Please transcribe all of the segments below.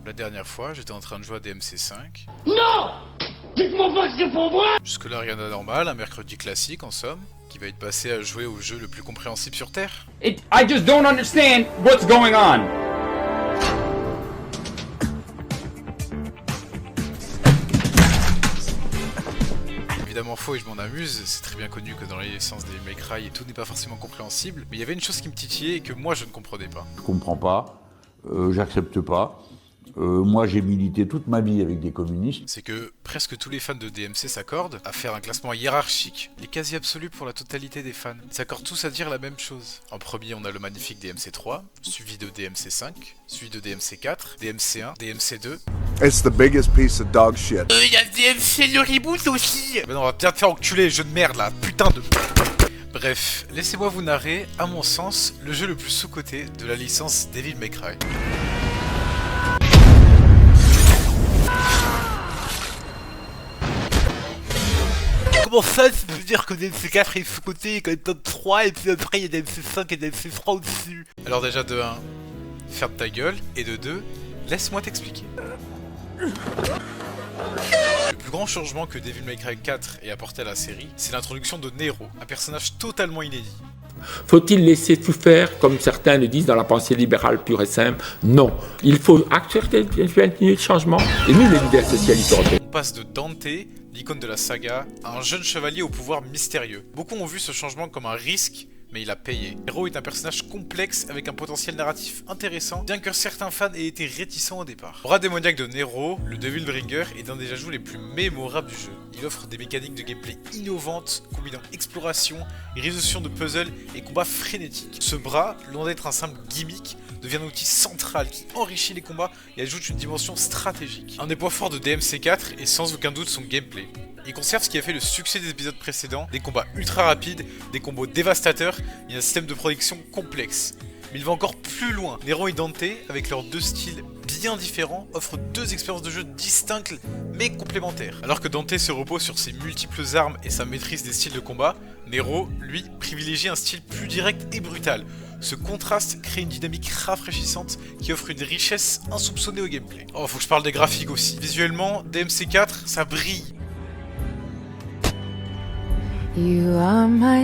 La dernière fois, j'étais en train de jouer à DMC5. Non! Dites-moi pas que c'est pour moi! Jusque-là, rien d'anormal, un mercredi classique en somme, qui va être passé à jouer au jeu le plus compréhensible sur Terre. I just don't understand what's going on. Évidemment faux et je m'en amuse, c'est très bien connu que dans les licences des May Cry, tout n'est pas forcément compréhensible, mais il y avait une chose qui me titillait et que moi je ne comprenais pas. Je comprends pas, j'accepte pas. Moi j'ai milité toute ma vie avec des communistes. C'est que presque tous les fans de DMC s'accordent à faire un classement hiérarchique, les quasi absolus pour la totalité des fans. Ils s'accordent tous à dire la même chose. En premier, on a le magnifique DMC3, suivi de DMC5, suivi de DMC4, DMC1, DMC2. It's the biggest piece of dog shit. Il y a DMC le reboot aussi. Ben non, on va bien te faire enculer, jeu de merde là, putain de... Bref, laissez-moi vous narrer, à mon sens, le jeu le plus sous-coté de la licence Devil May Cry. Comment ça, tu peux dire que DMC4 est sous-côté et quand top 3 et puis après il y a DMC5 et DMC3 au-dessus? Alors déjà de 1, ferme ta gueule, et de 2, laisse-moi t'expliquer. Le plus grand changement que Devil May Cry 4 ait apporté à la série, c'est l'introduction de Nero, un personnage totalement inédit. Faut-il laisser tout faire, comme certains le disent dans la pensée libérale pure et simple? Non. Il faut accepter le changement et nous, les leaders socialistes européens. On passe de Dante, l'icône de la saga, à un jeune chevalier au pouvoir mystérieux. Beaucoup ont vu ce changement comme un risque, mais il a payé. Nero est un personnage complexe avec un potentiel narratif intéressant, bien que certains fans aient été réticents au départ. L'aura démoniaque de Nero, le Devil Bringer, est un des ajouts les plus mémorables du jeu. Il offre des mécaniques de gameplay innovantes, combinant exploration, résolution de puzzles et combats frénétiques. Ce bras, loin d'être un simple gimmick, devient un outil central qui enrichit les combats et ajoute une dimension stratégique. Un des points forts de DMC4 est sans aucun doute son gameplay. Il conserve ce qui a fait le succès des épisodes précédents, des combats ultra rapides, des combos dévastateurs et un système de production complexe. Mais il va encore plus loin. Nero et Dante, avec leurs deux styles bien différents, offrent deux expériences de jeu distinctes mais complémentaires. Alors que Dante se repose sur ses multiples armes et sa maîtrise des styles de combat, Nero, lui, privilégie un style plus direct et brutal. Ce contraste crée une dynamique rafraîchissante qui offre une richesse insoupçonnée au gameplay. Oh, faut que je parle des graphiques aussi. Visuellement, DMC4, ça brille.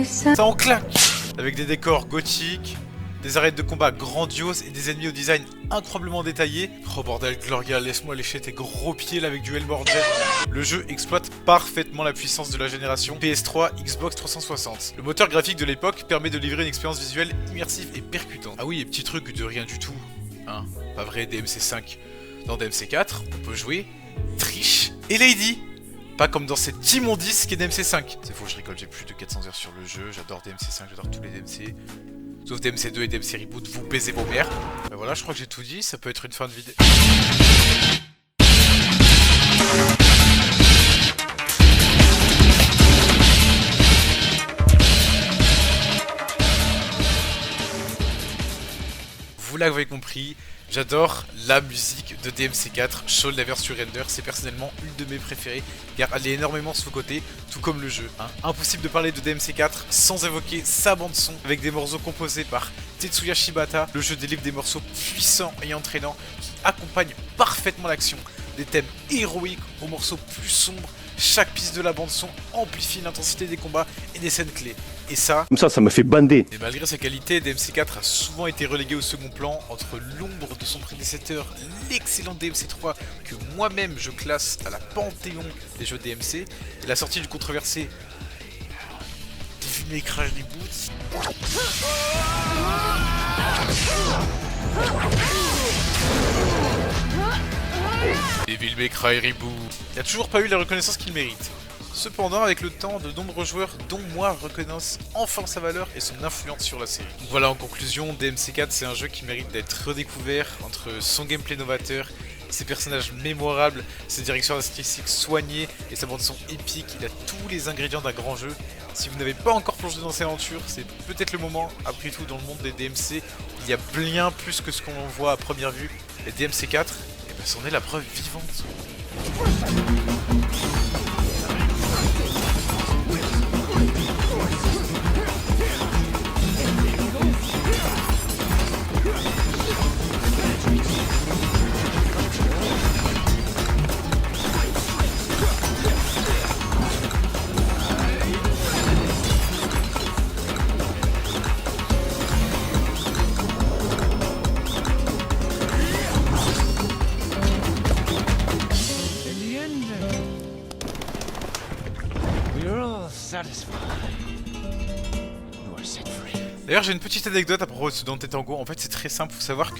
Ça en claque. Avec des décors gothiques, des arènes de combat grandioses et des ennemis au design incroyablement détaillé. Oh bordel, Gloria, laisse-moi lécher tes gros pieds là avec du Hellmore Jet. Le jeu exploite parfaitement la puissance de la génération PS3, Xbox 360. Le moteur graphique de l'époque permet de livrer une expérience visuelle immersive et percutante. Ah oui, et petit truc de rien du tout. Hein, pas vrai, DMC5. Dans DMC4, on peut jouer Trish et Lady. Pas comme dans cette immondice qui est DMC5. C'est faux, je rigole, j'ai plus de 400 heures sur le jeu, j'adore DMC5, j'adore tous les DMC. Sauf DMC2 et DMC Reboot, vous baisez vos mères. Ben voilà, je crois que j'ai tout dit, ça peut être une fin de vidéo. Vous l'avez compris, j'adore la musique de DMC4, Show Never Surrender, c'est personnellement une de mes préférées car elle est énormément sous-cotée, tout comme le jeu. Hein. Impossible de parler de DMC4 sans évoquer sa bande-son avec des morceaux composés par Tetsuya Shibata. Le jeu délivre des morceaux puissants et entraînants qui accompagnent parfaitement l'action. Des thèmes héroïques aux morceaux plus sombres, chaque piste de la bande-son amplifie l'intensité des combats et des scènes clés. Et ça me fait bander. Et malgré sa qualité, DMC4 a souvent été relégué au second plan entre l'ombre de son prédécesseur, l'excellent DMC3 que moi-même je classe à la panthéon des jeux DMC, et la sortie du controversé Devil May Cry Reboot. Devil May Cry Reboot. Il n'a toujours pas eu la reconnaissance qu'il mérite. Cependant, avec le temps, de nombreux joueurs, dont moi, reconnaissent enfin sa valeur et son influence sur la série. Donc voilà, en conclusion, DMC4 c'est un jeu qui mérite d'être redécouvert entre son gameplay novateur, ses personnages mémorables, ses directions artistiques soignées et sa bande son épique. Il a tous les ingrédients d'un grand jeu. Si vous n'avez pas encore plongé dans cette aventure, c'est peut-être le moment. Après tout, dans le monde des DMC, il y a bien plus que ce qu'on voit à première vue. Et DMC4, eh ben, c'en est la preuve vivante. D'ailleurs, j'ai une petite anecdote à propos de ce Dante Tango. En fait, c'est très simple, faut savoir que...